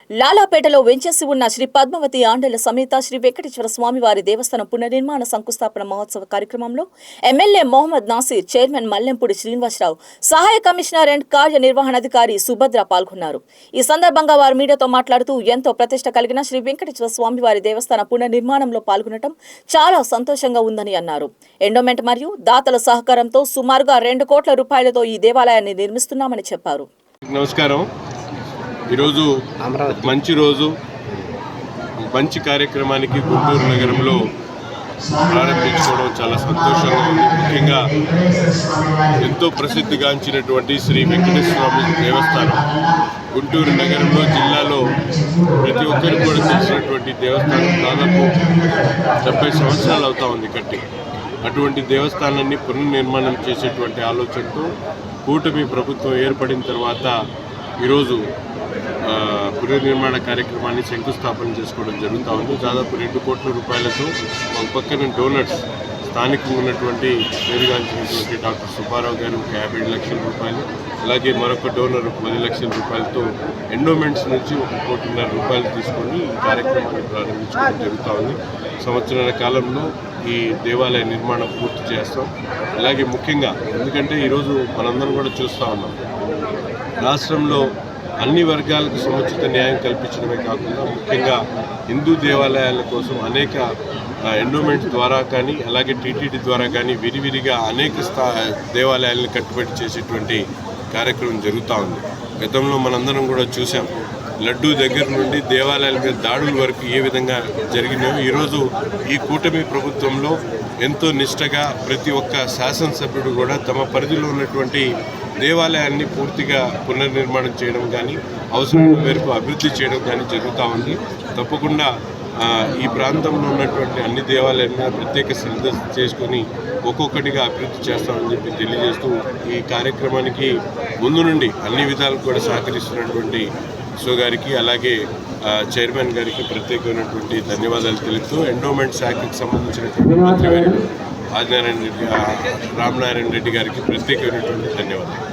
లాలాపేటలో వెంచేసి ఉన్న శ్రీ పద్మావతి ఆండల సమేత శ్రీ వెంకటేశ్వర స్వామి వారి దేవస్థానం పునర్నిర్మాణ శంకుస్థాపన మహోత్సవ కార్యక్రమంలో ఎమ్మెల్యే మొహమ్మద్ నాసిర్, చైర్మన్ మల్లెంపూడి శ్రీనివాసరావు, సహాయ కమిషనర్ అండ్ కార్యనిర్వహణాధికారి సుభద్ర పాల్గొన్నారు. ఈ సందర్భంగా వారు మీడియాతో మాట్లాడుతూ ఎంతో ప్రతిష్ట కలిగిన శ్రీ వెంకటేశ్వర స్వామి వారి దేవస్థాన పునర్నిర్మాణంలో పాల్గొనడం చాలా సంతోషంగా ఉందని అన్నారు. ఎండోమెంట్ మరియు దాతల సహకారంతో సుమారుగా 2 కోట్ల రూపాయలతో ఈ దేవాలయాన్ని నిర్మిస్తున్నామని చెప్పారు. నమస్కారం. ఈరోజు మంచి రోజు, మంచి కార్యక్రమానికి గుంటూరు నగరంలో ప్రారంభించుకోవడం చాలా సంతోషంగా ఉంది. ముఖ్యంగా ఎంతో ప్రసిద్ధిగాంచినటువంటి శ్రీ వెంకటేశ్వర స్వామి దేవస్థానం గుంటూరు నగరంలో, జిల్లాలో ప్రతి ఒక్కరికి కూడా తెలిసినటువంటి దేవస్థానం. దాదాపు 70 సంవత్సరాలు అవుతా ఉంది కట్టి. అటువంటి దేవస్థానాన్ని పునర్నిర్మాణం చేసేటువంటి ఆలోచనతో కూటమి ప్రభుత్వం ఏర్పడిన తర్వాత ఈరోజు పునర్నిర్మాణ కార్యక్రమాన్ని శంకుస్థాపన చేసుకోవడం జరుగుతూ ఉంది. దాదాపు 2 కోట్ల రూపాయలతో ఒక పక్కన డోనర్స్, స్థానికంగా ఉన్నటువంటి పేరుగాంచినటువంటి డాక్టర్ సుబ్బారావు గారు 57 లక్షల రూపాయలు, అలాగే మరొక డోనర్ 10 లక్షల రూపాయలతో ఎండోమెంట్స్ నుంచి 1,5 కోట్ల రూపాయలు తీసుకొని ఈ కార్యక్రమాన్ని ప్రారంభించుకోవడం జరుగుతూ ఉంది. సంవత్సరాల కాలంలో ఈ దేవాలయ నిర్మాణం పూర్తి చేస్తాం. అలాగే ముఖ్యంగా ఎందుకంటే ఈరోజు మనందరం కూడా చూస్తూ ఉన్నాం, రాష్ట్రంలో అన్ని వర్గాలకు సముచిత న్యాయం కల్పించడమే కాకుండా ముఖ్యంగా హిందూ దేవాలయాల కోసం అనేక ఎండోమెంట్ ద్వారా కానీ, అలాగే టీటీడీ ద్వారా కానీ విరివిరిగా అనేక దేవాలయాలను కట్టుబడి చేసేటువంటి కార్యక్రమం జరుగుతూ ఉంది. గతంలో మనందరం కూడా చూసాం, లడ్డూ దగ్గర నుండి దేవాలయాల మీద దాడుల వరకు ఏ విధంగా జరిగినాయో ఈరోజు ఈ కూటమి ప్రభుత్వంలో ఎంతో నిష్టగా ప్రతి ఒక్క శాసనసభ్యుడు కూడా తమ పరిధిలో ఉన్నటువంటి దేవాలయాన్ని పూర్తిగా పునర్నిర్మాణం చేయడం కానీ, అవసరమైన మేరకు అభివృద్ధి చేయడం కానీ జరుగుతూ ఉంది. తప్పకుండా ఈ ప్రాంతంలో ఉన్నటువంటి అన్ని దేవాలయాల మీద ప్రత్యేక శ్రద్ధ చేసుకొని ఒక్కొక్కటిగా అభివృద్ధి చేస్తామని చెప్పి తెలియజేస్తూ ఈ కార్యక్రమానికి ముందు నుండి అన్ని విధాలకు కూడా సహకరిస్తున్నటువంటి సో గారికి, అలాగే చైర్మన్ గారికి ప్రత్యేకమైనటువంటి ధన్యవాదాలు తెలుపుతూ ఎండోమెంట్ శాఖకు సంబంధించినటువంటి మంత్రివర్యులు రామనారాయణ రెడ్డి గారికి ప్రత్యేకమైనటువంటి ధన్యవాదాలు.